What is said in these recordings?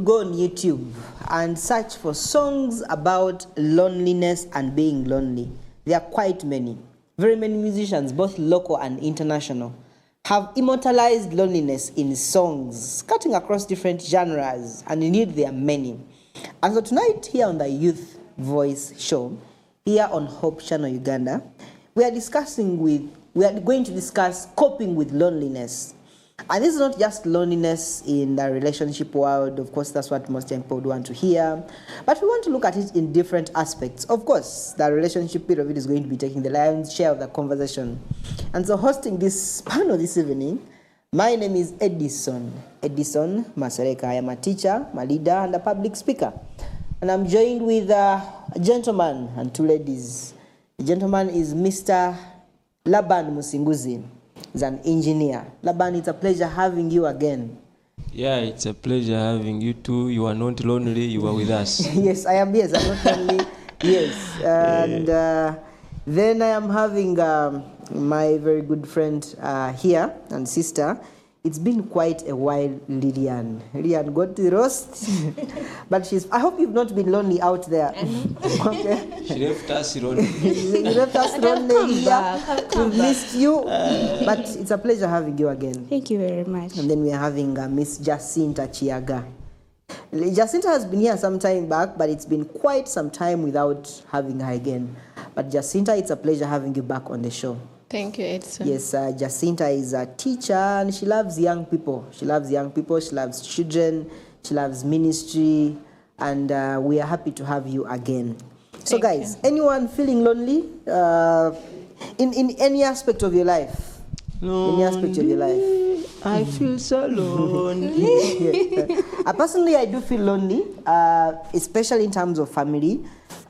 could go on YouTube and search for songs about loneliness and being lonely, there are quite many. Very many musicians, both local and international, have immortalized loneliness in songs, cutting across different genres, and indeed there are many. And so tonight, here on the Youth Voice Show, here on Hope Channel Uganda, we are going to discuss coping with loneliness. And this is not just loneliness in the relationship world. Of course, that's what most young people would want to hear. But we want to look at it in different aspects. Of course, the relationship bit of it is going to be taking the lion's share of the conversation. And so hosting this panel this evening, my name is Edison Masereka. I am a teacher, a leader, and a public speaker. And I'm joined with a gentleman and two ladies. The gentleman is Mr. Laban Musinguzi. He's an engineer. Laban, it's a pleasure having you again. Yeah, it's a pleasure having you too. You are not lonely, you are with us. Yes, I am. Yes, I'm not lonely. Yes. And then I am having my very good friend here and sister. It's been quite a while, Lillian. Lillian got the roast, but I hope you've not been lonely out there. Okay. She left us lonely. You left us lonely here. We missed you, but it's a pleasure having you again. Thank you very much. And then we are having Miss Jacinta Chiaga. Jacinta has been here some time back, but it's been quite some time without having her again. But Jacinta, it's a pleasure having you back on the show. Thank you, Edson. Yes, Jacinta is a teacher and she loves young people. She loves children, she loves ministry, and we are happy to have you again. So guys, anyone feeling lonely in any aspect of your life? Lonely. Any aspect of your life? I feel so lonely. Yeah. Personally, I do feel lonely, especially in terms of family.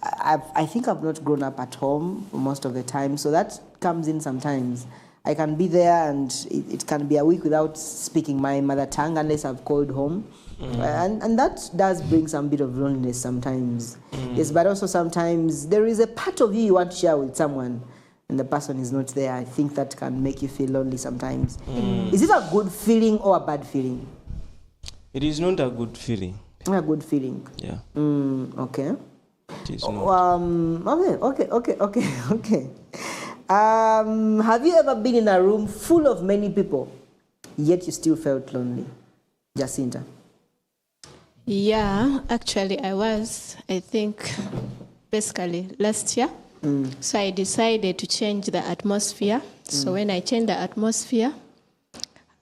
I think I've not grown up at home most of the time, so that comes in sometimes. I can be there and it can be a week without speaking my mother tongue unless I've called home. And that does bring some bit of loneliness sometimes. Yes, but also sometimes there is a part of you want to share with someone and the person is not there. I think that can make you feel lonely sometimes. Is it a good feeling or a bad feeling? It is not a good feeling. A good feeling. Yeah. Okay. It is not. Okay. Have you ever been in a room full of many people, yet you still felt lonely? Jacinta? Yeah, actually I was, I think, basically last year. So I decided to change the atmosphere. So when I changed the atmosphere,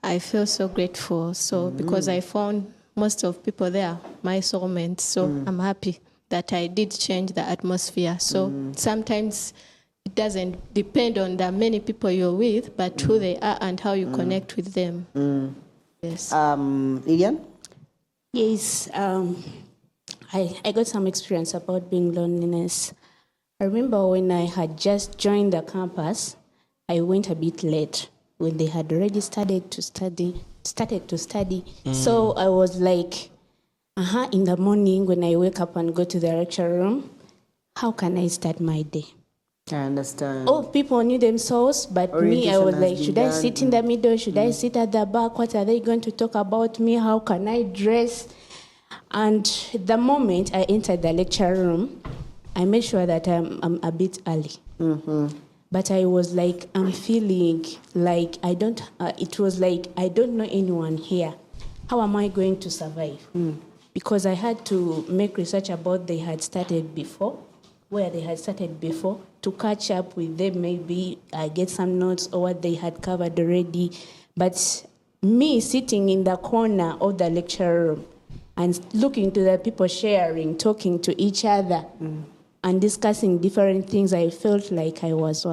I feel so grateful. So because I found most of people there, my soulmates. So I'm happy that I did change the atmosphere. So sometimes it doesn't depend on the many people you're with, but who they are and how you connect with them. Yes. Lillian? Yes, I got some experience about being loneliness. I remember when I had just joined the campus, I went a bit late when they had already started to study. So I was like, in the morning when I wake up and go to the lecture room, how can I start my day? I understand. All people knew themselves, but me, I was like, should I sit in the middle? Should I sit at the back? What are they going to talk about me? How can I dress? And the moment I entered the lecture room, I made sure that I'm a bit early. But I was like, I'm feeling like it was like I don't know anyone here. How am I going to survive? Because I had to make research about where they had started before, to catch up with them, maybe get some notes or what they had covered already. But me sitting in the corner of the lecture room and looking to the people sharing, talking to each other, and discussing different things, I felt like I was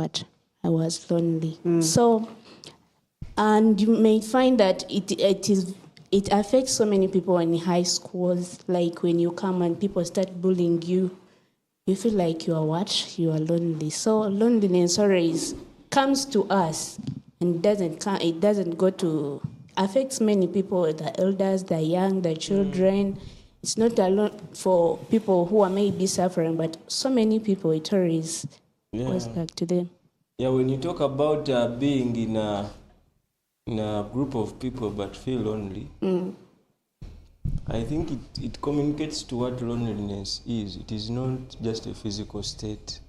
lonely. So, and you may find that it affects so many people in high schools. Like when you come and people start bullying you, you feel like you are lonely. So loneliness always comes to us and it doesn't go to, affects many people, the elders, the young, the children. It's not alone for people who are maybe suffering, but so many people, it always goes back to them. Yeah, when you talk about being in a group of people but feel lonely, I think it communicates to what loneliness is. It is not just a physical state.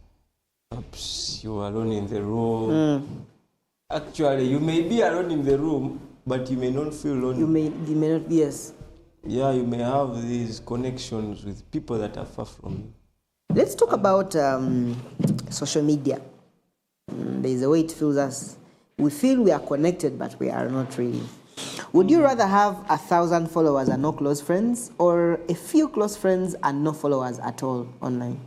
Perhaps you are alone in the room. Actually, you may be alone in the room, but you may not feel lonely. You may not, yes. Yeah, you may have these connections with people that are far from you. Let's talk about social media. There's a way it feels us. We feel we are connected, but we are not really. Would you rather have 1,000 followers and no close friends, or a few close friends and no followers at all online?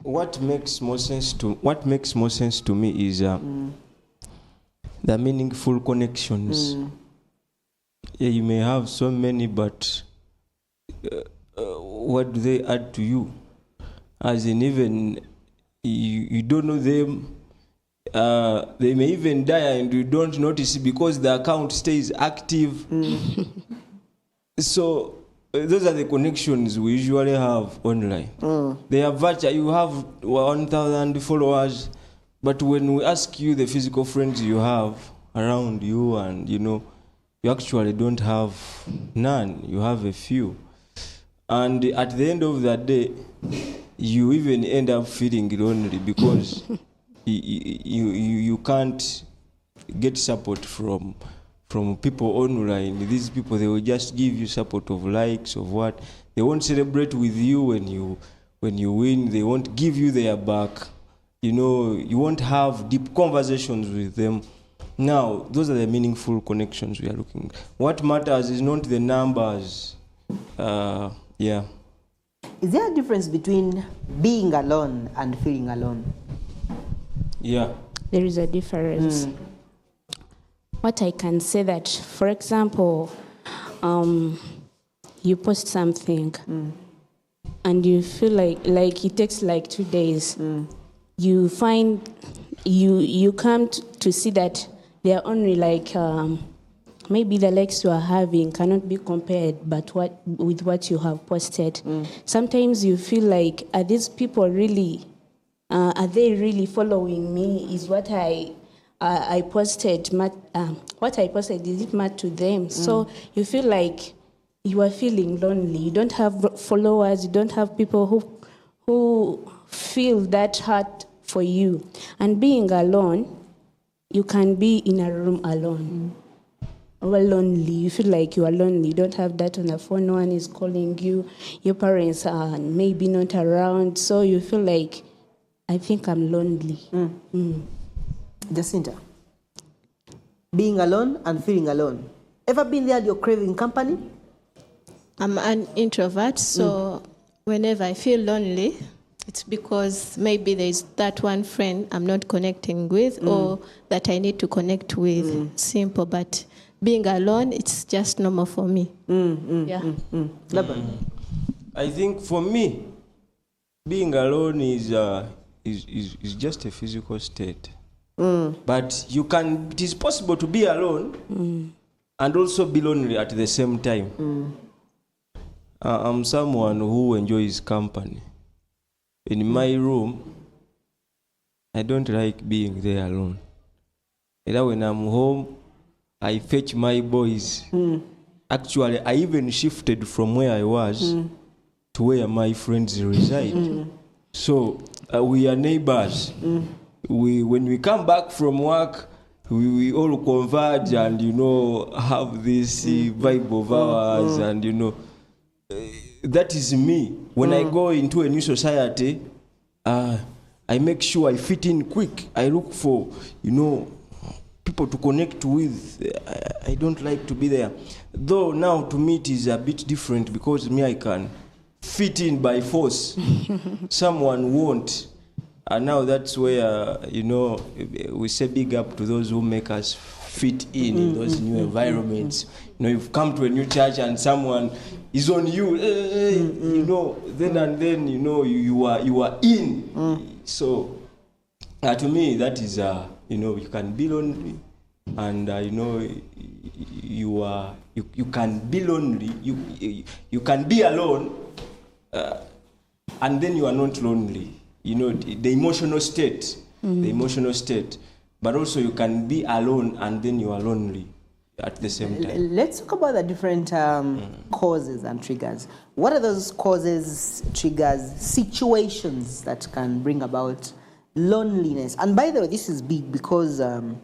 What makes more sense to me is the meaningful connections. Yeah, you may have so many, but what do they add to you? As in, even you don't know them. They may even die and you don't notice because the account stays active. So those are the connections we usually have online. They are virtual. You have 1,000 followers, but when we ask you the physical friends you have around you, and you actually don't have none. You have a few, and at the end of the day, you even end up feeling lonely because you can't get support from people online. These people, they will just give you support of likes, of what. They won't celebrate with you when you win. They won't give you their back. You won't have deep conversations with them. Now, those are the meaningful connections we are looking at. What matters is not the numbers. Yeah. Is there a difference between being alone and feeling alone? Yeah. There is a difference. What I can say that, for example, you post something and you feel like it takes like 2 days. You find you come to see that they are only like maybe the likes you are having cannot be compared with what you have posted. Sometimes you feel like, are these people really, are they really following me? Is what I posted, what I posted, is it matter to them? So you feel like you are feeling lonely. You don't have followers. You don't have people who feel that hurt for you. And being alone, you can be in a room alone. Or lonely. You feel like you are lonely. You don't have that on the phone. No one is calling you. Your parents are maybe not around. So you feel like, I think I'm lonely. Jacinta, being alone and feeling alone. Ever been there, you're craving company? I'm an introvert, so whenever I feel lonely, it's because maybe there's that one friend I'm not connecting with or that I need to connect with. Simple, but being alone, it's just normal for me. Laban? I think for me, being alone is just a physical state. But it is possible to be alone and also be lonely at the same time. I'm someone who enjoys company. In my room, I don't like being there alone. Either when I'm home, I fetch my boys. Actually, I even shifted from where I was to where my friends reside. So we are neighbors. When we come back from work, we all converge and have this vibe of ours, and that is me. When I go into a new society, I make sure I fit in quick. I look for people to connect with. I don't like to be there, though. Now to me it is a bit different because I can fit in by force. Someone won't. And now that's where, we say big up to those who make us fit in those new environments. You've come to a new church and someone is on you, then and then, you are in. So, to me, that is, you can be lonely, and, you can be lonely, you can be alone, and then you are not lonely. The emotional state, but also you can be alone and then you are lonely. at the same time. Let's talk about the different causes and triggers. What are those causes, triggers, situations that can bring about loneliness? And by the way, this is big because some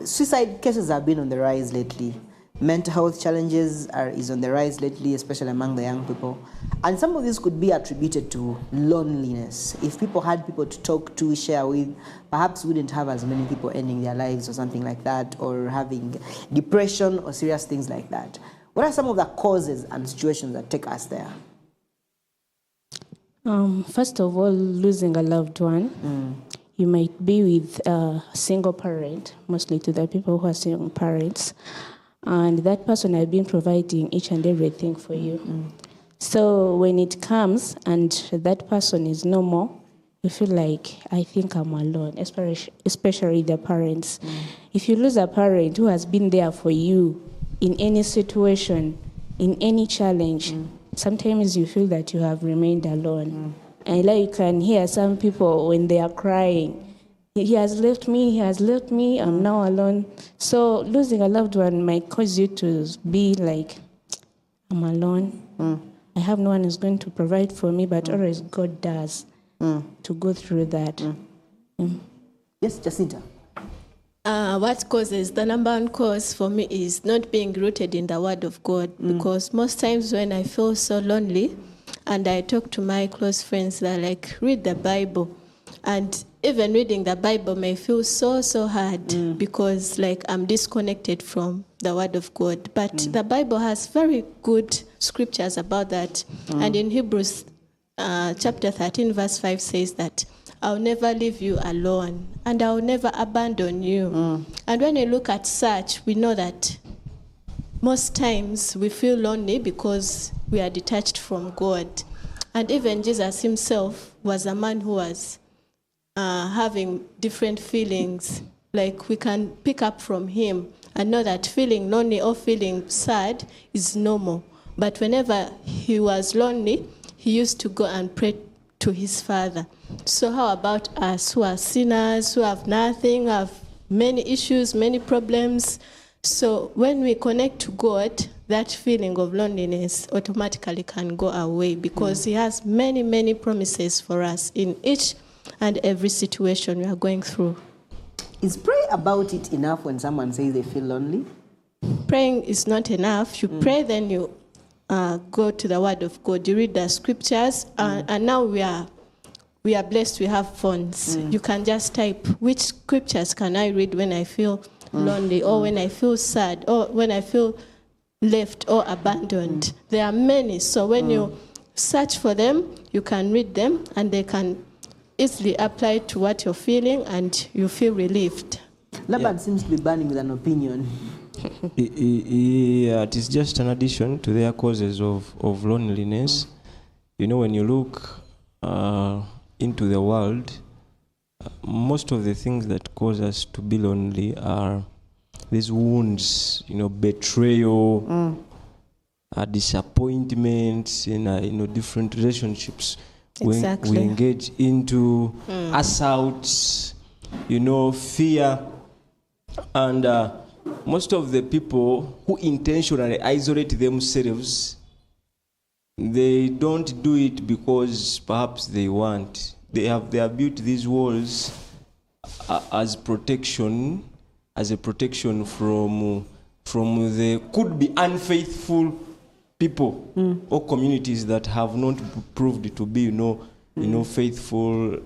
suicide cases have been on the rise lately. Mental health challenges is on the rise lately, especially among the young people. And some of this could be attributed to loneliness. If people had people to talk to, share with, perhaps wouldn't have as many people ending their lives or something like that, or having depression or serious things like that. What are some of the causes and situations that take us there? First of all, losing a loved one. You might be with a single parent, mostly to the people who are single parents, and that person has been providing each and everything for you. So when it comes and that person is no more, you feel like, I think I'm alone, especially the parents. If you lose a parent who has been there for you in any situation, in any challenge, sometimes you feel that you have remained alone. And like you can hear some people when they are crying, he has left me, I'm now alone. So losing a loved one might cause you to be like, I'm alone. I have no one who's going to provide for me, but always God does to go through that. Yes, Jacinta. What causes, the number one cause for me is not being rooted in the Word of God, because most times when I feel so lonely and I talk to my close friends, they're like, read the Bible. And even reading the Bible may feel so hard because like I'm disconnected from the Word of God. But the Bible has very good scriptures about that. And in Hebrews chapter 13 verse 5 says that I'll never leave you alone and I'll never abandon you. And when we look at such, we know that most times we feel lonely because we are detached from God. And even Jesus himself was a man who was having different feelings. Like we can pick up from him and know that feeling lonely or feeling sad is normal. But whenever he was lonely, he used to go and pray to his Father. So how about us who are sinners, who have nothing, have many issues, many problems? So when we connect to God, that feeling of loneliness automatically can go away because he has many promises for us in each and every situation we are going through. Is pray about it enough when someone says they feel lonely? Praying is not enough. You pray, then you go to the Word of God. You read the scriptures, and now we are blessed. We have phones. You can just type, which scriptures can I read when I feel lonely, or when I feel sad, or when I feel left or abandoned? There are many. So when you search for them, you can read them, and they can easily apply to what you're feeling, and you feel relieved. Laban seems to be burning with an opinion. Yeah, it is just an addition to their causes of loneliness. You know, when you look into the world, most of the things that cause us to be lonely are these wounds, betrayal, disappointments in different relationships. Exactly. We engage into assaults, fear, and most of the people who intentionally isolate themselves, they don't do it because perhaps they want. They have built these walls as a protection from the could be unfaithful people or communities that have not proved to be faithful.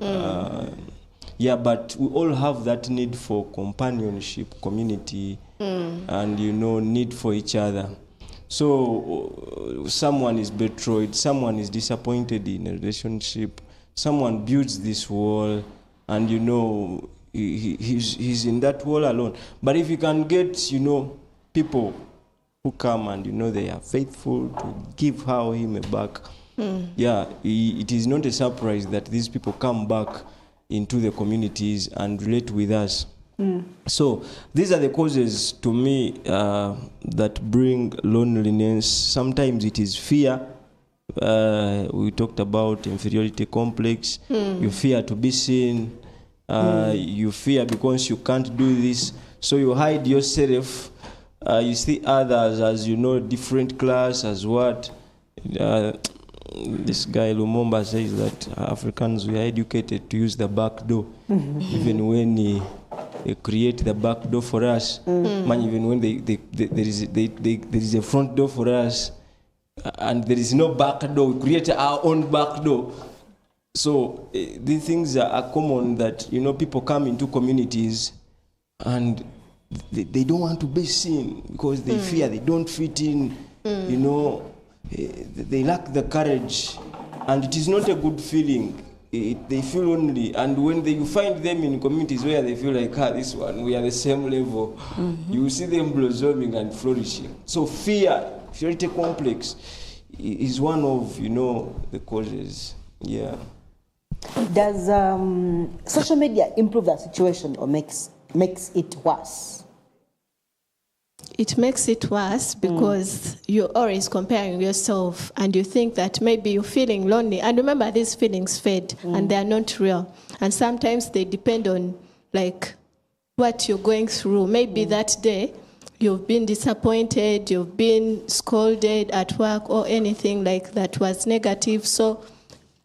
But we all have that need for companionship, community, and need for each other. So someone is betrayed, someone is disappointed in a relationship, someone builds this wall, and he's in that wall alone. But if you can get people who come and they are faithful to give her or him a back, it is not a surprise that these people come back into the communities and relate with us. So these are the causes to me that bring loneliness. Sometimes it is fear. We talked about inferiority complex. You fear to be seen. You fear because you can't do this, so you hide yourself. You see others as, you know, different class, as what. This guy Lumumba says that Africans, we are educated to use the back door. Even when they create the back door for us, man, even when there is a front door for us, and there is no back door, we create our own back door. So these things are common, that, you know, people come into communities and they don't want to be seen because they fear they don't fit in, you know. They lack the courage, and it is not a good feeling. They feel lonely, and when you find them in communities where they feel like, this one, we are the same level, you will see them blossoming and flourishing. So inferiority complex is one of, you know, the causes. Yeah. Does social media improve that situation or makes it worse? It makes it worse because you're always comparing yourself, and you think that maybe you're feeling lonely. And remember, these feelings fade and they are not real. And sometimes they depend on, like, what you're going through. Maybe that day you've been disappointed, you've been scolded at work, or anything like that was negative. So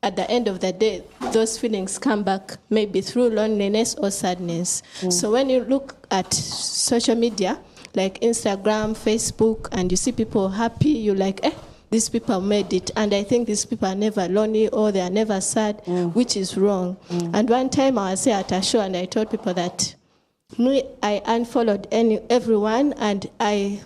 at the end of the day, those feelings come back maybe through loneliness or sadness. So when you look at social media, like Instagram, Facebook, and you see people happy, you're like, these people made it. And I think these people are never lonely, or they are never sad, which is wrong. And one time I was here at a show, and I told people that I unfollowed everyone, and I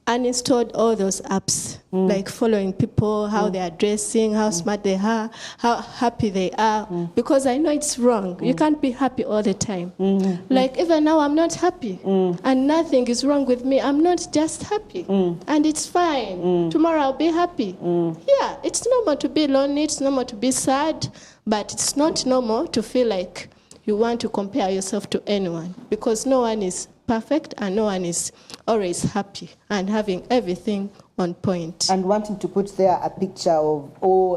uninstalled all those apps, like following people, how they are dressing, how smart they are, how happy they are, because I know it's wrong. You can't be happy all the time. Like, even now I'm not happy, and nothing is wrong with me. I'm not just happy, and it's fine. Tomorrow I'll be happy. Yeah, it's normal to be lonely, it's normal to be sad, but it's not normal to feel like you want to compare yourself to anyone, because no one is perfect and no one is always happy and having everything on point. And wanting to put there a picture of,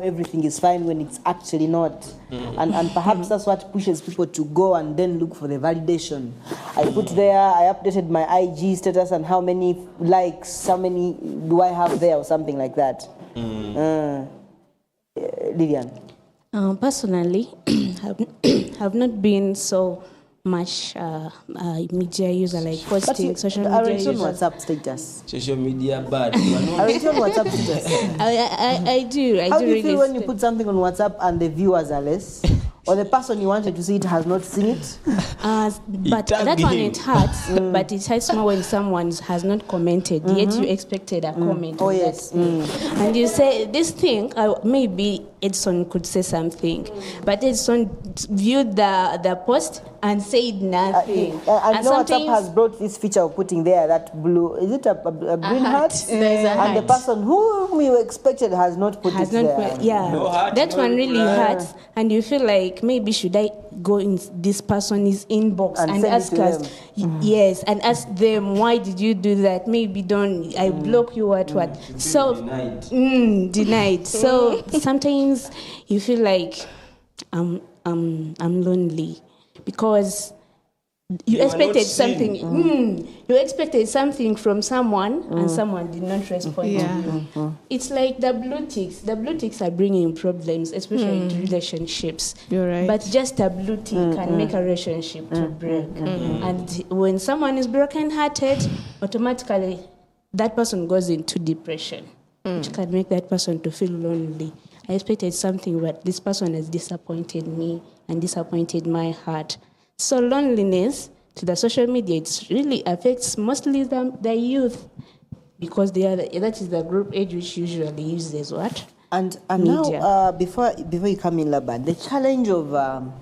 everything is fine, when it's actually not. And perhaps that's what pushes people to go and then look for the validation. I put there, I updated my IG status and how many likes, how many do I have there, or something like that. Lilian? Personally, have not been so much media user, like posting social media users. WhatsApp status. Social media bad. Are you on WhatsApp status? I do. How do you feel when you put something on WhatsApp and the viewers are less? Or the person you wanted to see it has not seen it? But that one, it hurts. But it hurts more when someone has not commented, yet you expected a comment. Oh, yes. And you say, this thing, maybe Edson could say something. But Edson viewed the post and said nothing. I know WhatsApp has brought this feature of putting there that blue, is it a green heart? And the person whom you expected has not put it there. No heart, that one really hurts. And you feel like, maybe should I go in this person's inbox and ask us, yes, and ask them, why did you do that? Maybe don't, I block you, what. So, denied. So sometimes you feel like I'm lonely, because you expected something. You expected something from someone, and someone did not respond to you. It's like the blue ticks. The blue ticks are bringing problems, especially in relationships. You're right. But just a blue tick can make a relationship to break. And when someone is broken-hearted, automatically that person goes into depression, which can make that person to feel lonely. I expected something, but this person has disappointed me and disappointed my heart. So loneliness to the social media, it really affects mostly the youth, because that is the group age which usually uses what? And media. Now, before you come in, Laban, the challenge of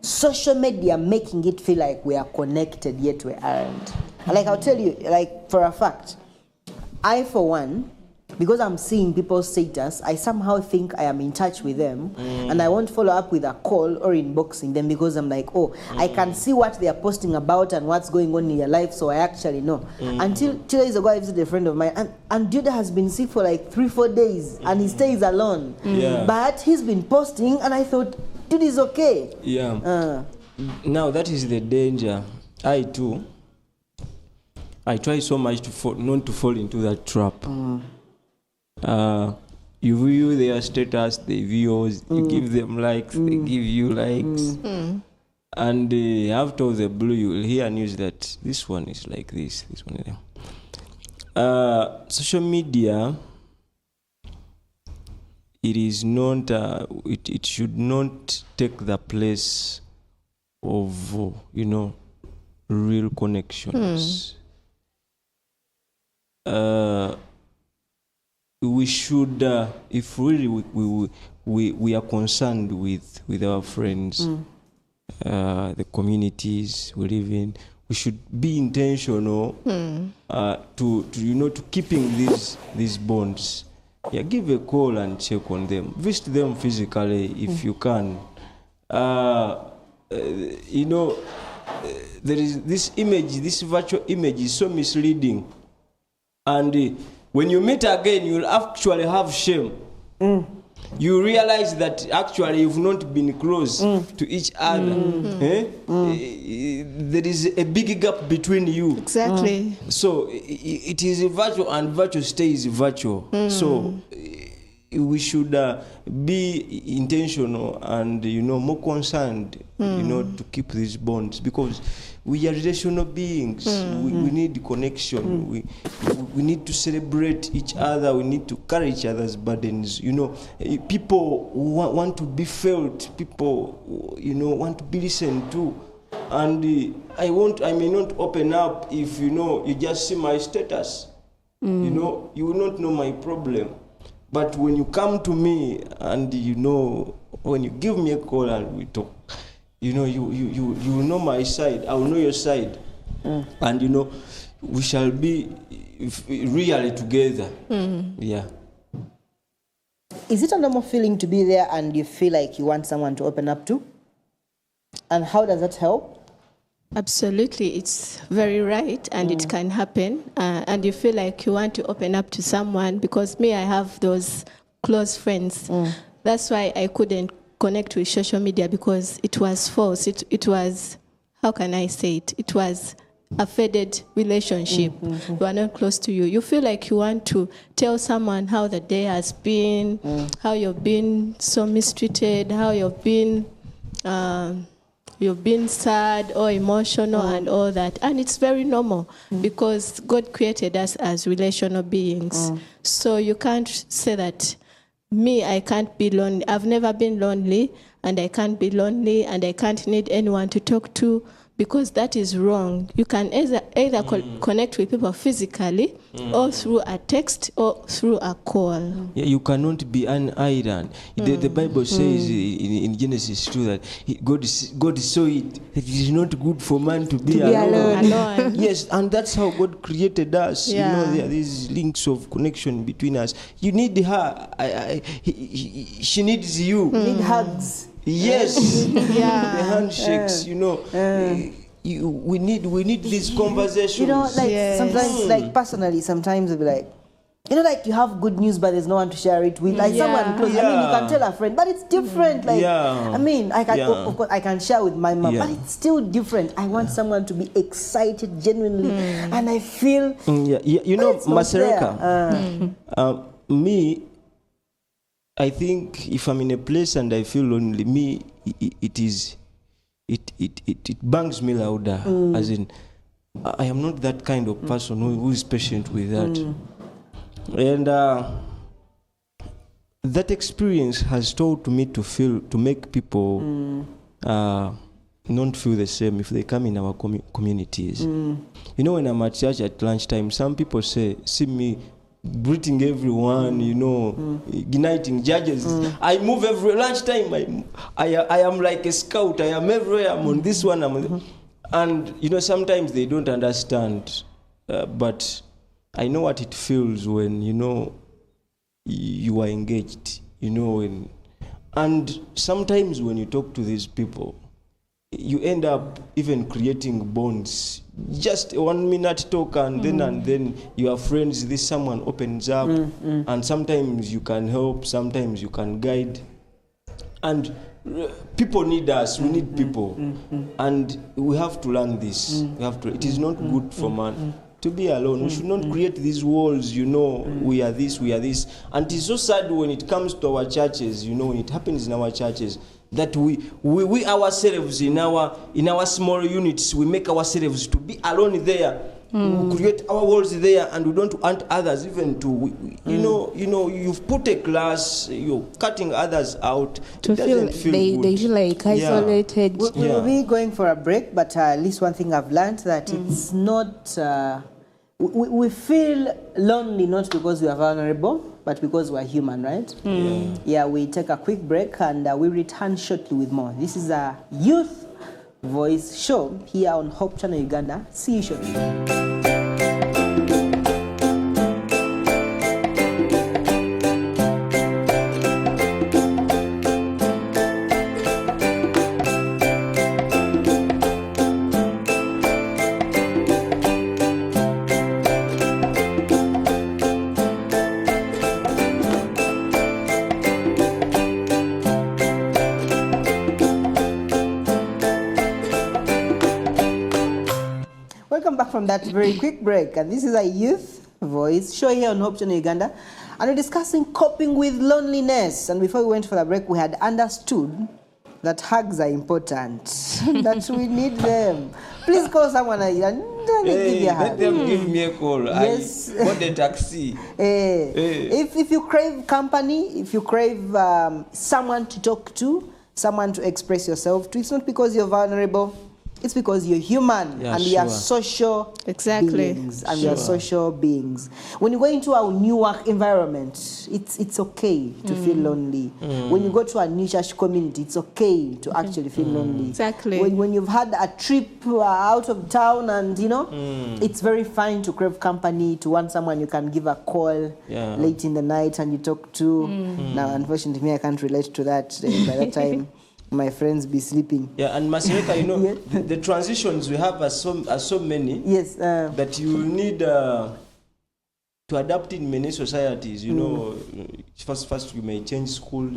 social media making it feel like we are connected, yet we aren't. Like, I'll tell you, like, for a fact, I, for one, because I'm seeing people's status, I somehow think I am in touch with them, and I won't follow up with a call or inboxing them, because I'm like, I can see what they are posting about and what's going on in their life, so I actually know. Until 2 days ago, I visited a friend of mine, and Judah has been sick for like 3-4 days, and he stays alone. But he's been posting, and I thought, dude is okay. Now that is the danger. I too, I try so much not to fall into that trap. You view their status, they view yours, you give them likes, they give you likes. And out of the blue, you will hear news that this one is like this one is like. Social media, it is not, it should not take the place of, real connections. We should, if really we are concerned with our friends, the communities we live in, we should be intentional to keeping these bonds. Yeah, give a call and check on them. Visit them physically if you can. There is this image, this virtual image is so misleading. And when you meet again, you'll actually have shame. You realize that actually you've not been close to each other. There is a big gap between you. Exactly. So it is virtual, and virtual stays virtual. So we should be intentional and more concerned to keep these bonds, because we are relational beings. We need connection. We need to celebrate each other. We need to carry each other's burdens. People want to be felt. People want to be listened to. And I may not open up if you just see my status. You will not know my problem. But when you come to me and when you give me a call and we talk, you will know my side. I will know your side, and we shall be really together. Yeah. Is it a normal feeling to be there and you feel like you want someone to open up to? And how does that help? Absolutely, it's very right, and it can happen. And you feel like you want to open up to someone, because I have those close friends. That's why I couldn't connect with social media, because it was false. It was, how can I say it? It was a faded relationship. You are not close to you. You feel like you want to tell someone how the day has been, how you've been so mistreated, how you've been sad or emotional and all that. And it's very normal, because God created us as relational beings. So you can't say that I can't be lonely. I've never been lonely, and I can't be lonely, and I can't need anyone to talk to, because that is wrong. You can either connect with people physically or through a text or through a call. Yeah, you cannot be an island. The Bible says in Genesis 2 that God saw it that it is not good for man to be alone. Yes, and that's how God created us. Yeah. There are these links of connection between us. You need her. She needs you. You need hugs. Yes, Yeah. the handshakes. We need these conversations. Sometimes, personally, sometimes it'll be like, you have good news, but there's no one to share it with. Like someone close. I mean, you can tell a friend, but it's different. I mean, of course, I can share with my mom, but it's still different. I want someone to be excited genuinely, and I feel. Masereka. Me, I think if I'm in a place and I feel lonely, it bangs me louder. As in, I am not that kind of person who is patient with that. And that experience has taught me to make people not feel the same if they come in our communities. When I'm at church at lunchtime, some people see me greeting everyone, igniting judges. I move every lunchtime. I am like a scout. I am everywhere. I'm on this one. And sometimes they don't understand, but I know what it feels when you are engaged. And sometimes when you talk to these people, you end up even creating bonds. Just a 1 minute talk, and then you are friends. Someone opens up, and sometimes you can help, sometimes you can guide. And people need us. We need people, and we have to learn this. It is not good for man to be alone. We should not create these walls, we are this, we are this. And it's so sad when it comes to our churches, when it happens in our churches, that we ourselves in our small units, we make ourselves to be alone there. We create our walls there, and we don't want others even to, you've put a class, you're cutting others out. To It doesn't feel good. they feel like isolated. We will be going for a break, but at least one thing I've learned that it's not. We feel lonely not because we are vulnerable, but because we are human, right? Yeah, we take a quick break and we return shortly with more. This is a youth voice show here on Hope Channel Uganda. See you shortly. Welcome back from that very quick break, and this is a youth voice show here on Hope Channel Uganda, and we're discussing coping with loneliness. And before we went for the break, we had understood that hugs are important, that we need them. Please call someone and give you a Let hug. them give me a call. Yes. I got the taxi. If you crave company, if you crave someone to talk to, someone to express yourself to, it's not because you're vulnerable. It's because you're human, Yeah, and we are sure. social Exactly. beings, and we are social beings. When you go into a new work environment, it's okay to feel lonely. When you go to a new church community, it's okay to actually feel lonely. Exactly. When you've had a trip out of town, and it's very fine to crave company, to want someone you can give a call late in the night and you talk to. Now, unfortunately, me, I can't relate to that. By that time, my friends be sleeping. Yeah, and Masireka, the transitions we have are so many. Yes. That you need to adapt in many societies. First you may change schools.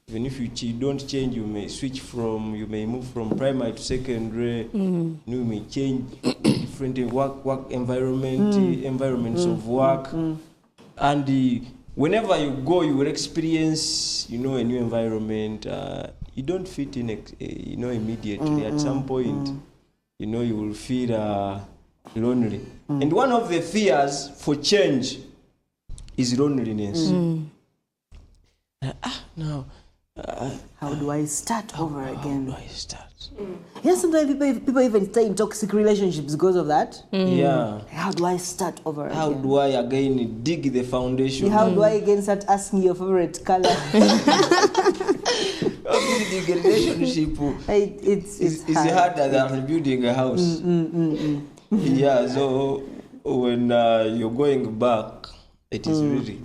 Even if you don't change, you may move from primary to secondary. You may change different work environments of work, and whenever you go, you will experience a new environment. You don't fit in immediately. At some point, you will feel lonely. And one of the fears for change is loneliness. How do I start over again? How do I start? Sometimes people even stay in toxic relationships because of that. Yeah. How do I start over How again? do I again dig the foundation? How do I again start asking your favorite color? Building a relationship It's is harder than rebuilding a house. Yeah, so when you're going back, it is really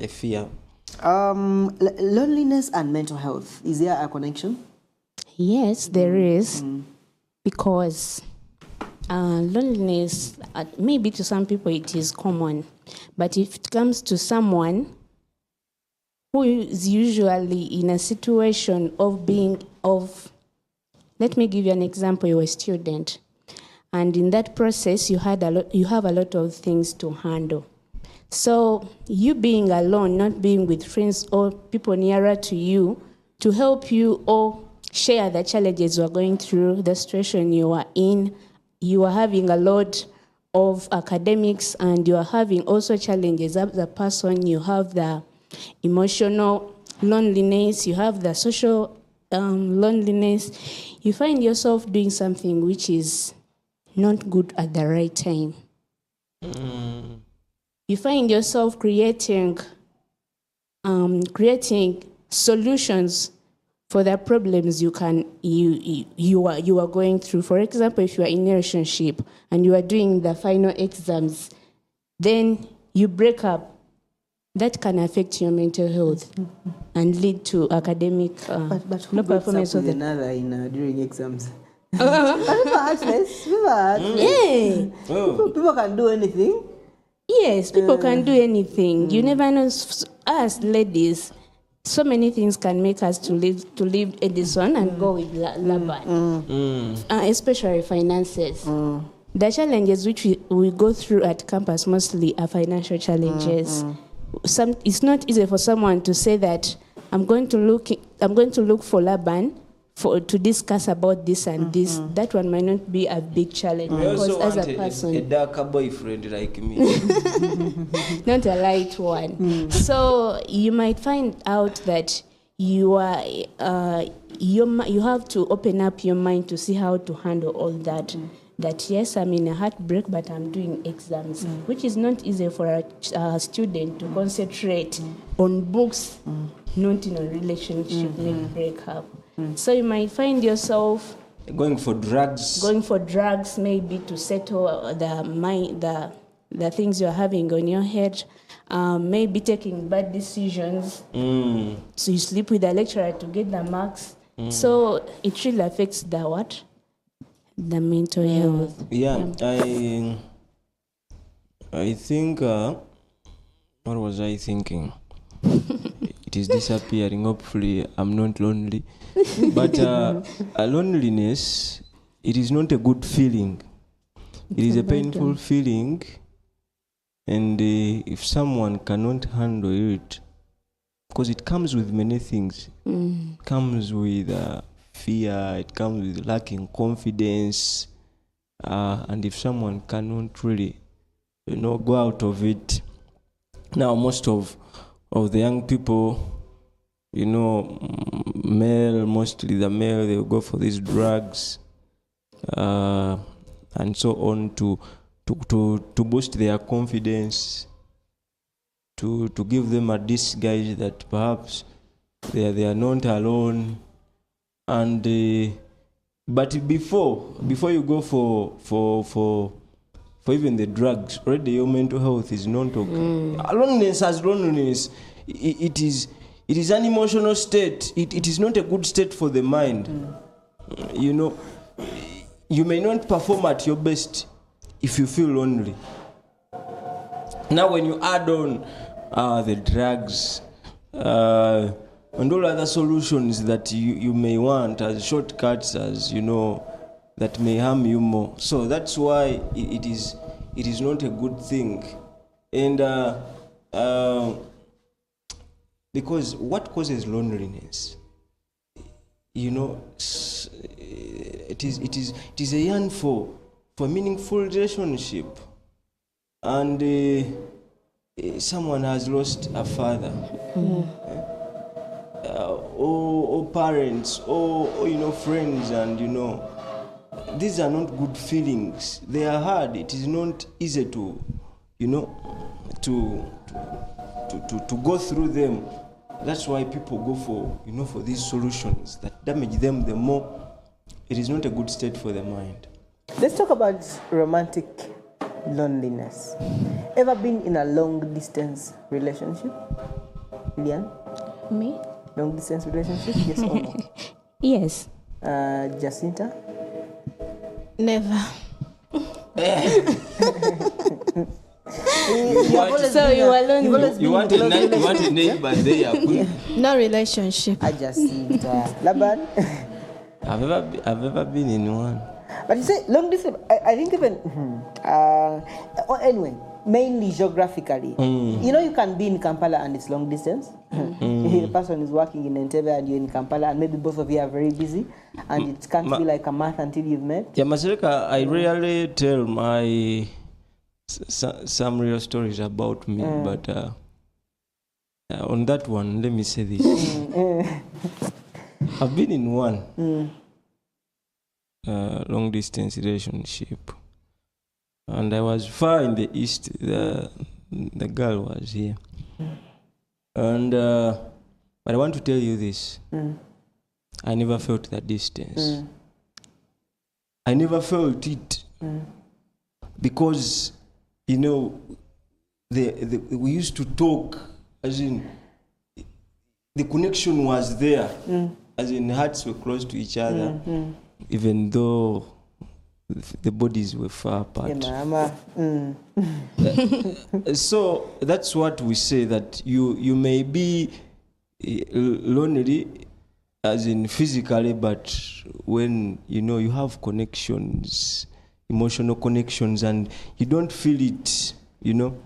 a fear. Loneliness and mental health. Is there a connection? Yes, there is, because loneliness, maybe to some people it is common, but if it comes to someone who is usually in a situation let me give you an example. You're a student, and in that process you have a lot of things to handle. So you being alone, not being with friends or people nearer to you to help you or share the challenges you are going through, the situation you are in. You are having a lot of academics, and you are having also challenges as a person. You have the emotional loneliness, you have the social loneliness. You find yourself doing something which is not good at the right time. You find yourself creating solutions for the problems you are going through. For example, if you are in a relationship and you are doing the final exams, then you break up. That can affect your mental health and lead to academic But who no breaks performance up of with the. another during exams? People are heartless. People are heartless. Yeah. Oh. People can do anything. Yes, people can do anything. You never know. Us ladies, so many things can make us to leave Edison and go with Laban, especially finances. The challenges which we go through at campus mostly are financial challenges. It's not easy for someone to say that I'm going to look for Laban to discuss about this and this. That one might not be a big challenge I because also as want a person, a darker boyfriend like me. not a light one. So you might find out that you have to open up your mind to see how to handle all that. That yes, I'm in a heartbreak, but I'm doing exams, which is not easy for a student to concentrate on books, not in a relationship, maybe break up. So you might find yourself Going for drugs, maybe to settle the things you're having on your head. Maybe taking bad decisions. So you sleep with the lecturer to get the marks. So it really affects the mental health. Yeah, I think, what was I thinking? It is disappearing. Hopefully, I'm not lonely. But a loneliness, it is not a good feeling. It is a painful feeling. And if someone cannot handle it, because it comes with many things. It comes with fear, it comes with lacking confidence. And if someone cannot really, go out of it. Now, most of the young people, mostly the male, they will go for these drugs and so on to boost their confidence, to give them a disguise that perhaps they are not alone. And but before you go for even the drugs, already your mental health is not okay. Loneliness. It is an emotional state. It is not a good state for the mind. You may not perform at your best if you feel lonely. Now, when you add on the drugs and all other solutions that you may want as shortcuts, as that may harm you more. So that's why it is not a good thing. And because what causes loneliness? It is a yearn for meaningful relationship. And someone has lost a father, or parents, or friends, and these are not good feelings. They are hard. It is not easy to go through them. That's why people go for these solutions that damage them the more. It is not a good state for the mind. Let's talk about romantic loneliness. Ever been in a long distance relationship? Lilian? Me? Long distance relationship? Yes or no? Yes. Jacinta? Never. So you are lonely. You want a neighbor there. No relationship. Jacinta. Laban? I've ever been in one. But you say long distance, I think even, anyway, mainly geographically. You can be in Kampala and it's long distance. The person is working in Entebbe and you're in Kampala, and maybe both of you are very busy, and it can't be like a month until you've met. Yeah, Masirika, I rarely tell my some real stories about me, but on that one, let me say this. I've been in one long distance relationship, and I was far in the east. The girl was here, and but I want to tell you this. I never felt that distance. I never felt it because we used to talk, as in the connection was there, as in hearts were close to each other, even though the bodies were far apart. So that's what we say, that you may be lonely, as in physically, but when you have connections, emotional connections, and you don't feel it, you know.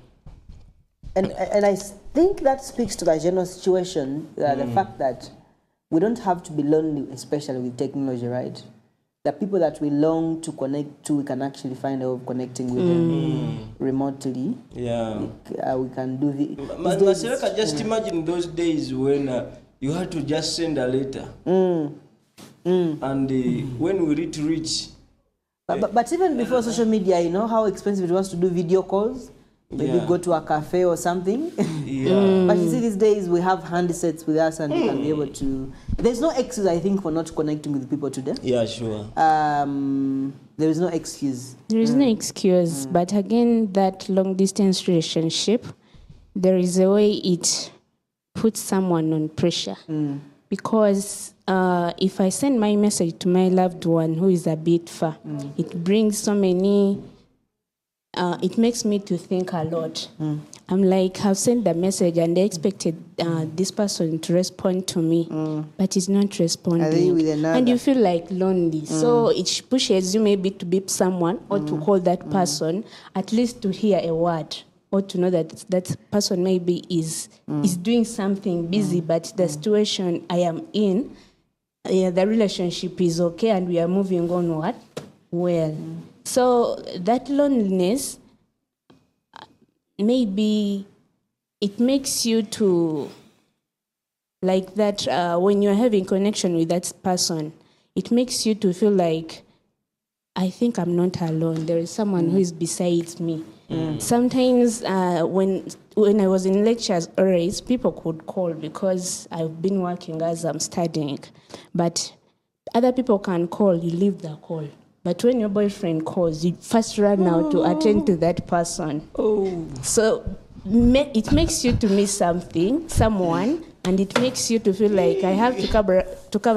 And I think that speaks to the general situation, the fact that we don't have to be lonely, especially with technology, right? The people that we long to connect to, we can actually find a way of connecting with them remotely. Yeah. We can do the. Masereka, just imagine those days when you had to just send a letter. And when we reach. But even before social media, you know how expensive it was to do video calls? Maybe go to a cafe or something. Yeah. But you see, these days we have handsets with us and we can be able to. There's no excuse, I think, for not connecting with people today. Yeah, sure. There is no excuse. There is no excuse, but again, that long distance relationship, there is a way it puts someone on pressure. Because if I send my message to my loved one who is a bit far, it brings so many. It makes me to think a lot. I'm like, I've sent the message and I expected this person to respond to me, but he's not responding. with another? And you feel like lonely. So it pushes you maybe to beep someone or to call that person, at least to hear a word or to know that that person maybe is doing something busy, but the situation I am in, the relationship is okay and we are moving on well. So that loneliness, maybe it makes you to, like that, when you're having connection with that person, it makes you to feel like, I think I'm not alone. There is someone who is beside me. Sometimes when I was in lectures, always people could call because I've been working as I'm studying. But other people can call, you leave the call. But when your boyfriend calls, you first run out to attend to that person. So it makes you to miss someone, and it makes you to feel like I have to cover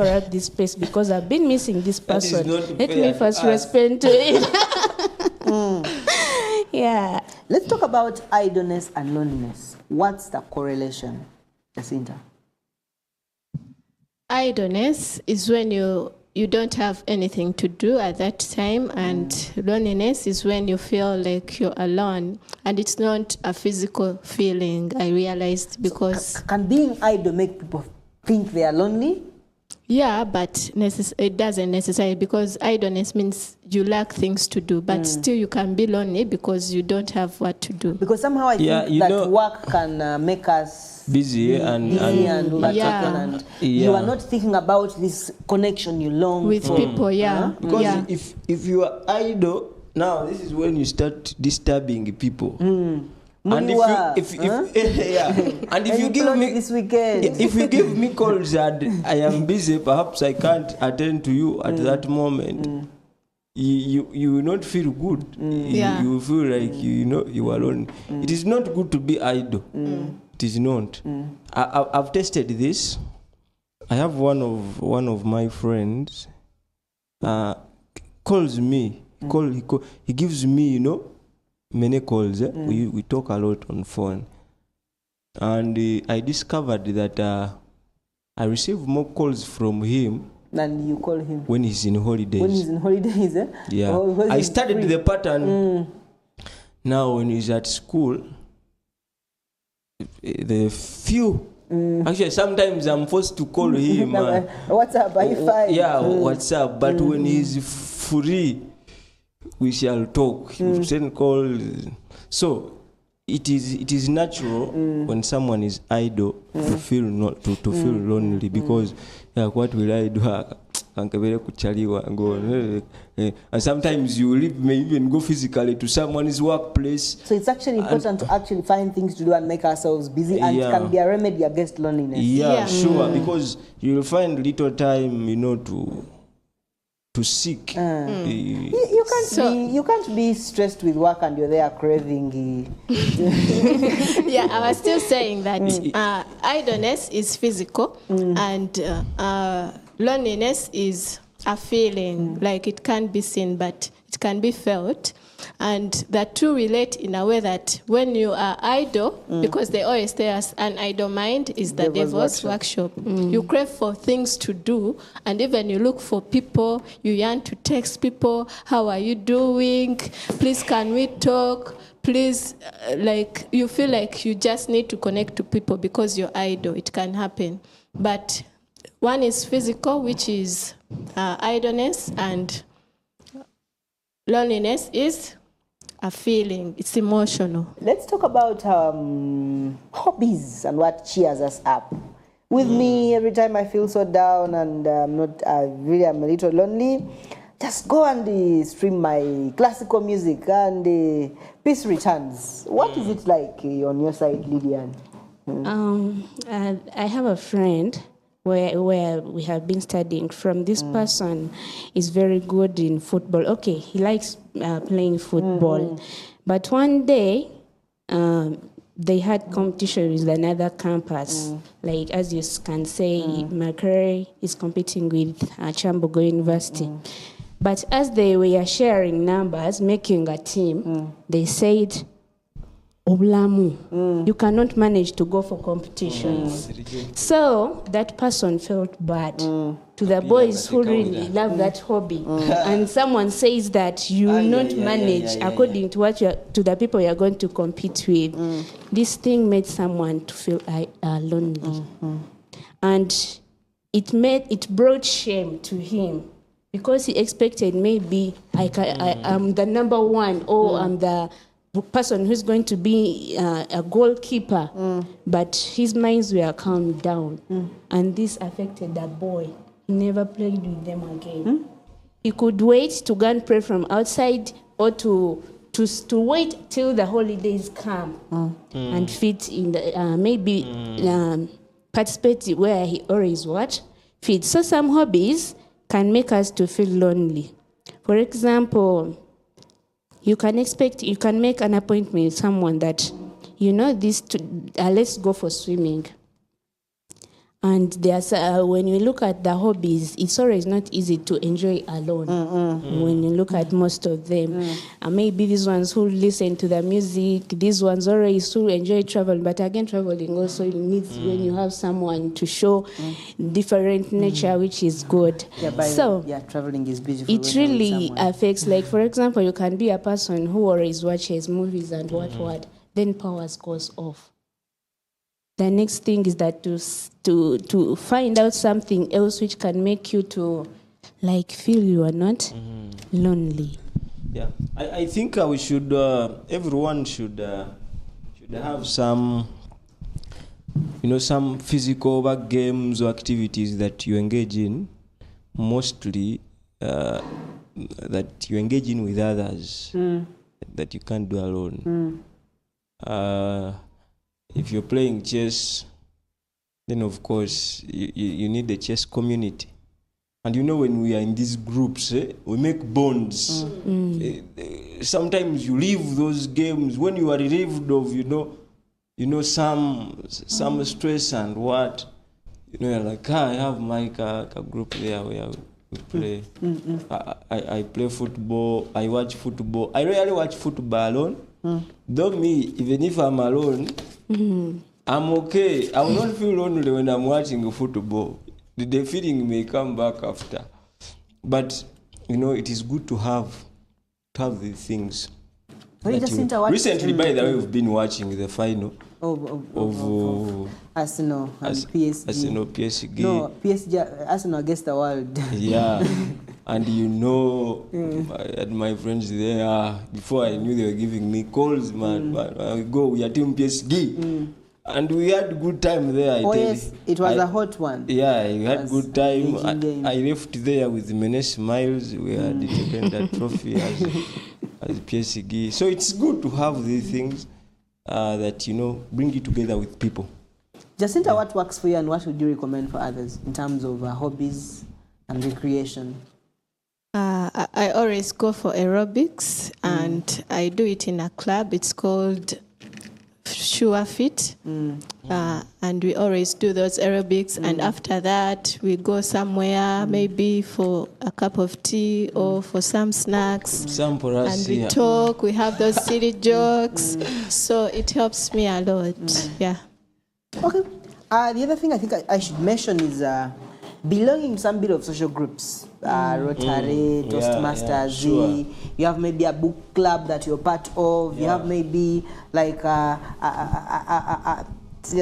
up this space because I've been missing this person. Let me first respond to it. Yeah. Let's talk about idleness and loneliness. What's the correlation, Jacinta? Idleness is when you don't have anything to do at that time, and loneliness is when you feel like you're alone, and it's not a physical feeling, I realized, because Can being idle make people think they are lonely? yeah, but it doesn't necessarily, because idleness means you lack things to do, but still you can be lonely because you don't have what to do. Because somehow I think that work can make us busy and and you are not thinking about this connection you long With for. people, because if you are idle, now this is when you start disturbing people. And if you give me this weekend, if you give me calls and I am busy, perhaps I can't attend to you at that moment. You will not feel good. You will feel like you are alone. It is not good to be idle. It is not. I've tested this. I have one of my friends calls me. He gives me many calls. We talk a lot on phone, and I discovered that I receive more calls from him than you call him when he's in holidays. When he's in holidays, Yeah, I studied the pattern. Now when he's at school, the few. Actually, sometimes I'm forced to call him. What's up? Are you fine? Yeah, what's up? But when he's free, we shall talk. You send calls. So it is natural when someone is idle to feel feel lonely, because what will I do? And sometimes you may even go physically to someone's workplace. So it's actually important to actually find things to do and make ourselves busy, and it can be a remedy against loneliness. Yeah, sure, because you'll find little time, to seek. You can't be stressed with work and you're there craving. Yeah, I was still saying that idleness is physical, and loneliness is a feeling. Like, it can't be seen, but it can be felt. And the two relate in a way that when you are idle, because they always say us, an idle mind is the devil's workshop. You crave for things to do, and even you look for people, you yearn to text people, how are you doing? Please, can we talk? Please, like you feel like you just need to connect to people because you're idle. It can happen. But one is physical, which is idleness, and loneliness is a feeling. It's emotional. Let's talk about hobbies and what cheers us up. With me, every time I feel so down and I'm a little lonely, just go and stream my classical music and peace returns. What is it like on your side, Lillian? I have a friend where we have been studying from. This person is very good in football. Okay, he likes playing football. But one day, they had competition with another campus. Like, as you can say, Macquarie is competing with Chambogo University. But as they were sharing numbers, making a team, they said, Oblamu, you cannot manage to go for competitions. So that person felt bad to the boys who really love that hobby. And someone says that you will not manage according to what to the people you are going to compete with. This thing made someone to feel lonely. And it brought shame to him. Because he expected maybe I'm the number one, or I'm the person who's going to be a goalkeeper. But his minds were calmed down. And this affected the boy. He never played with them again. He could wait to go and pray from outside, or to wait till the holidays come and fit in the participate where he always fit. So some hobbies can make us to feel lonely. For example, you can make an appointment with someone that, let's go for swimming. And there's when you look at the hobbies, it's always not easy to enjoy alone. When you look at most of them, maybe these ones who listen to the music, these ones always who enjoy travel. But again, traveling also needs when you have someone to show different nature, which is good. Traveling is beautiful. It really affects. Like, for example, you can be a person who always watches movies and what, then powers goes off. The next thing is that to find out something else which can make you to feel you are not lonely. Yeah, I think we should. Everyone should have some, some physical work games or activities that you engage in. Mostly, that you engage in with others that you can't do alone. If you're playing chess, then of course you need the chess community. And when we are in these groups, we make bonds. Sometimes you leave those games when you are relieved of, some stress and what. You're like, I have my group there where we play. I play football, I watch football. I rarely watch football alone. Though me, even if I'm alone, I'm okay. I will not feel lonely when I'm watching football. The feeling may come back after. But, it is good to have these things. Recently, by the way, we've been watching the final of Arsenal and PSG. Arsenal, PSG. No, PSG, Arsenal against the world. Yeah. And I had my friends there. Before I knew they were giving me calls, man. We are team PSG. And we had good time there. Yes, it was a hot one. Yeah, we had good time. I left there with many smiles. We had taken that trophy as PSG. So it's good to have these things that, bring you together with people. Jacinta, what works for you and what would you recommend for others in terms of hobbies and recreation? I always go for aerobics, and I do it in a club. It's called sure fit, and we always do those aerobics. And after that, we go somewhere, maybe for a cup of tea or for some snacks. Some for us And we here. talk, we have those silly jokes. So it helps me a lot. Yeah. Okay. The other thing I think I should mention is belonging to some bit of social groups. Rotary, Toastmasters. sure. You have maybe a book club that you're part of. You have maybe like there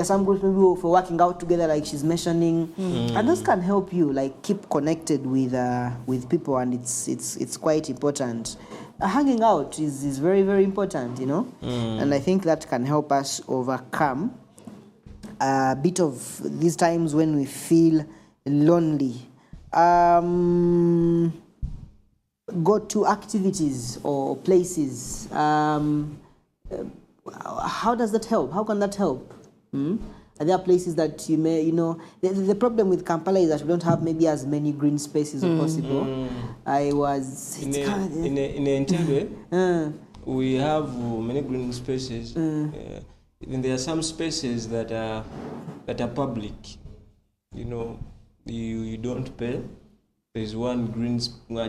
are some groups maybe for working out together, like she's mentioning, and those can help you like keep connected with people, and it's quite important. Hanging out is very, very important, you know, and I think that can help us overcome a bit of these times when we feel lonely. Go to activities or places. How does that help? How can that help? Are there places that you may, you know, the problem with Kampala is that we don't have maybe as many green spaces as possible. I was In Entebbe, we have many green spaces. Even there are some spaces that are public. You know, you don't pay. There's one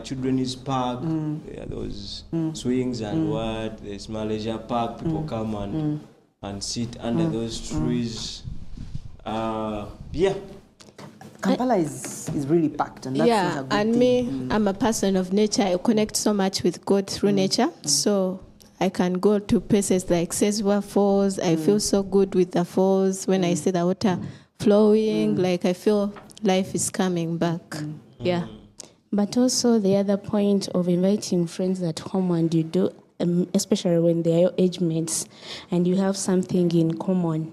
children's park. There are those swings and what. There's Malaysia Park. People come and sit under those trees. Yeah. Kampala is really packed, and that's not a Yeah, good and thing. me, I'm a person of nature. I connect so much with God through nature. So I can go to places like Seswa Falls. I feel so good with the falls. When I see the water flowing, like I feel life is coming back. Yeah. But also the other point of inviting friends at home, and you do, especially when they are your age mates, and you have something in common.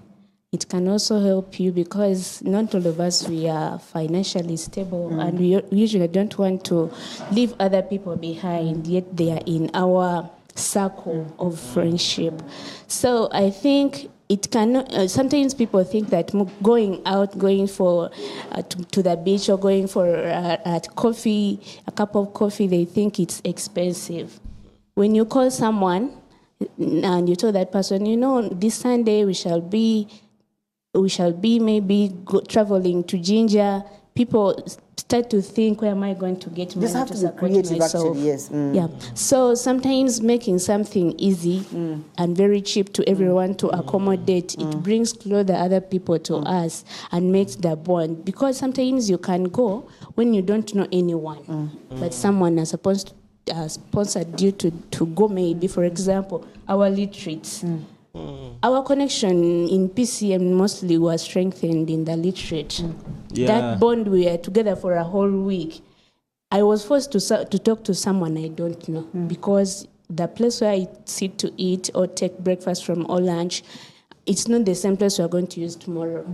It can also help you because not all of us, we are financially stable, and we usually don't want to leave other people behind, yet they are in our circle of friendship. So I think it cannot. Sometimes people think that going out, going for to the beach or going for a cup of coffee, they think it's expensive. When you call someone and you tell that person, you know, this Sunday we shall be maybe traveling to Jinja, people start to think, where am I going to get money Just have to to be support creative, myself? actually, yes. Yeah. So sometimes making something easy and very cheap to everyone to accommodate, it brings closer other people to us and makes the bond. Because sometimes you can go when you don't know anyone, but someone has sponsored you to go, maybe, for example, our retreats. Our connection in PCM mostly was strengthened in the retreat. Yeah. That bond, we were together for a whole week. I was forced to talk to someone I don't know because the place where I sit to eat or take breakfast from or lunch, it's not the same place you are going to use tomorrow.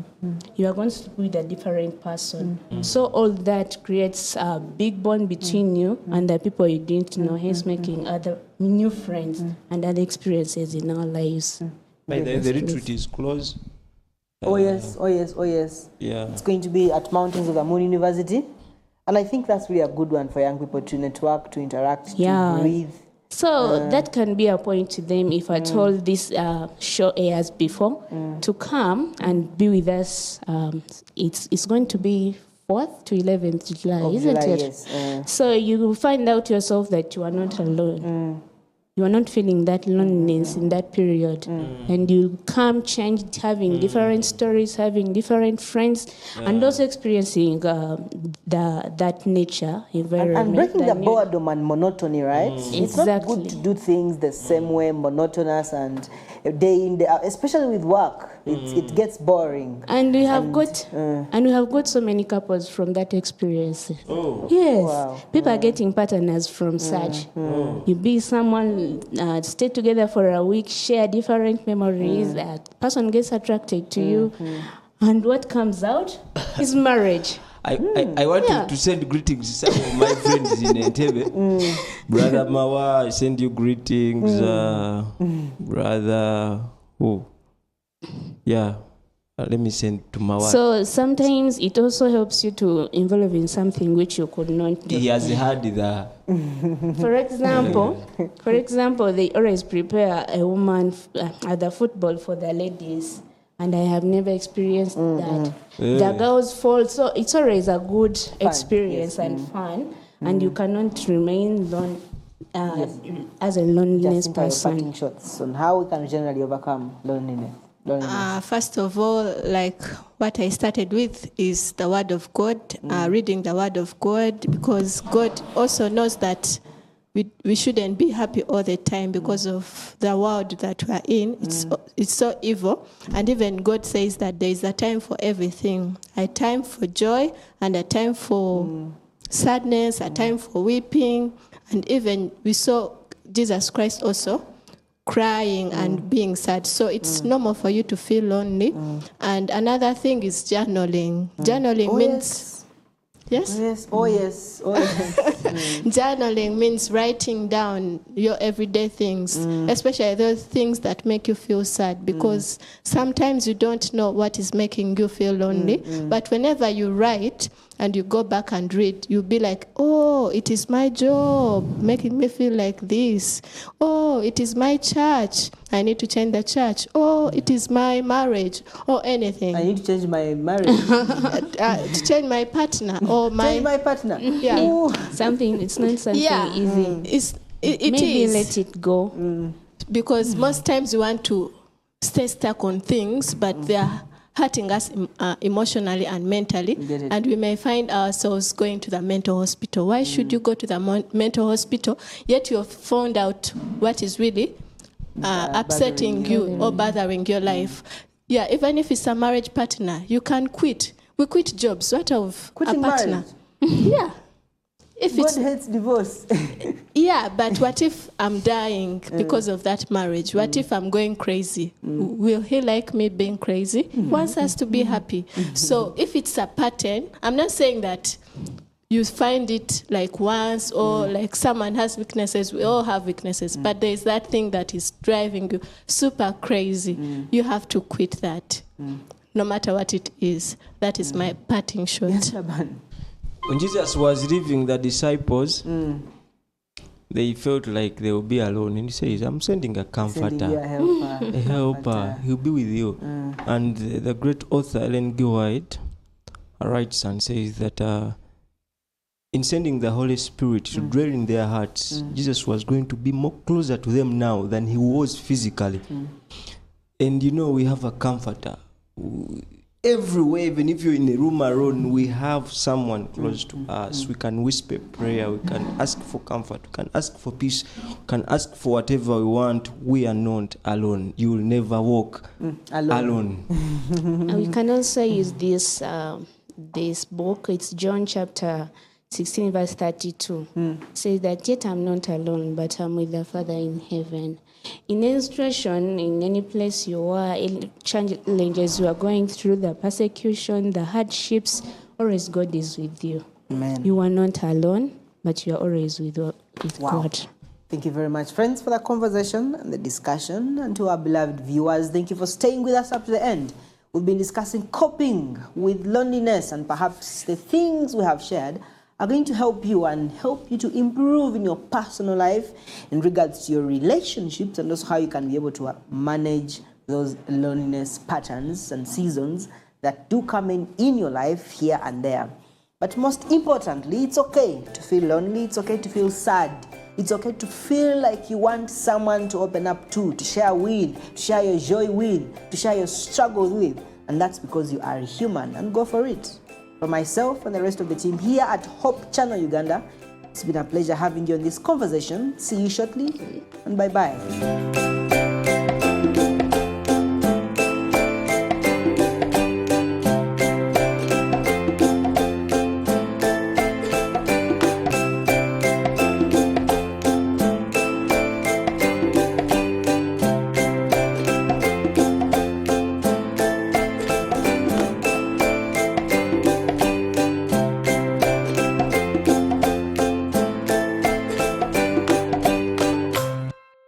You are going to speak with a different person. So all that creates a big bond between you and the people you didn't know, hence making other new friends and other experiences in our lives. By the retreat is closed. Oh yes. Yeah. It's going to be at Mountains of the Moon University. And I think that's really a good one for young people to network, to interact, Yeah. to breathe. So that can be a point to them if I told this show airs before to come and be with us. It's going to be 4th to 11th July, Of isn't July, it? yes. So you will find out yourself that you are not alone. You are not feeling that loneliness in that period. And you come changed, having different stories, having different friends, and also experiencing that nature environment. And breaking the that new- boredom and monotony, right? It's not Exactly. good to do things the same way, monotonous and day in, day out, especially with work. It gets boring. And we have got so many couples from that experience. Oh. Yes, Wow. people are getting partners from such. You be someone, stay together for a week, share different memories. That person gets attracted to you, and what comes out is marriage. I want Yeah. to send greetings to some of my friends in Entebbe. Brother Mawa, I send you greetings. Brother who? Yeah. let me send to my wife. So sometimes it also helps you to involve in something which you could not do. He has had the For example, they always prepare a woman at the football for the ladies, and I have never experienced that. The girls fall, so it's always a good experience and fun, and you cannot remain as a loneliness Jacinta, your person. parting shots on how we can generally overcome loneliness. First of all, like what I started with is the Word of God, reading the Word of God, because God also knows that we shouldn't be happy all the time because of the world that we are in. It's so evil. And even God says that there is a time for everything, a time for joy and a time for sadness, a time for weeping. And even we saw Jesus Christ also crying and being sad. So it's normal for you to feel lonely. And another thing is journaling. Journaling means... Yes? Yes. Oh, yes. Oh, yes. Journaling means writing down your everyday things, especially those things that make you feel sad, because sometimes you don't know what is making you feel lonely. But whenever you write and you go back and read, you'll be like, oh, it is my job making me feel like this. Oh, it is my church. I need to change the church. Oh, it is my marriage or anything. I need to change my marriage. To change my partner or Change my partner. Yeah. Ooh. It's not something easy. It Maybe is. let it go. Because most times we want to stay stuck on things, but they are hurting us emotionally and mentally, Get it. and we may find ourselves going to the mental hospital. Why should you go to the mental hospital, yet you have found out what is really upsetting you or bothering your life? Yeah, even if it's a marriage partner, you can quit. We quit jobs. What of Quitting a partner? Yeah. If God it's hates divorce. yeah, but what if I'm dying because of that marriage? What if I'm going crazy? Will he like me being crazy? He wants us to be happy. So if it's a pattern, I'm not saying that you find it like once or like someone has weaknesses. We all have weaknesses. But there's that thing that is driving you super crazy. You have to quit that, no matter what it is. That is my parting shot. Yes, Laban. when Jesus was leaving the disciples, they felt like they will be alone. And he says, I'm sending a comforter, Sending you a helper. a helper. He'll be with you. And the great author Ellen G. White writes and says that in sending the Holy Spirit to dwell in their hearts, Jesus was going to be more closer to them now than he was physically. And you know, we have a comforter. Everywhere, even if you're in a room alone, we have someone close to us. We can whisper prayer. We can ask for comfort. We can ask for peace. We can ask for whatever we want. We are not alone. You will never walk alone. And we can also use this this book. It's John chapter 16 verse 32. It says that, yet I'm not alone, but I'm with the Father in heaven. In any situation, in any place you are, any challenges you are going through, the persecution, the hardships, always God is with you. Amen. You are not alone, but you are always with God. Thank you very much, friends, for the conversation and the discussion. And to our beloved viewers, thank you for staying with us up to the end. We've been discussing coping with loneliness, and perhaps the things we have shared are going to help you and help you to improve in your personal life in regards to your relationships, and also how you can be able to manage those loneliness patterns and seasons that do come in your life here and there. But most importantly, it's okay to feel lonely. It's okay to feel sad. It's okay to feel like you want someone to open up to share with, to share your joy with, to share your struggles with. And that's because you are human, and go for it. For myself and the rest of the team here at Hope Channel Uganda, it's been a pleasure having you on this conversation. See you shortly, and bye-bye.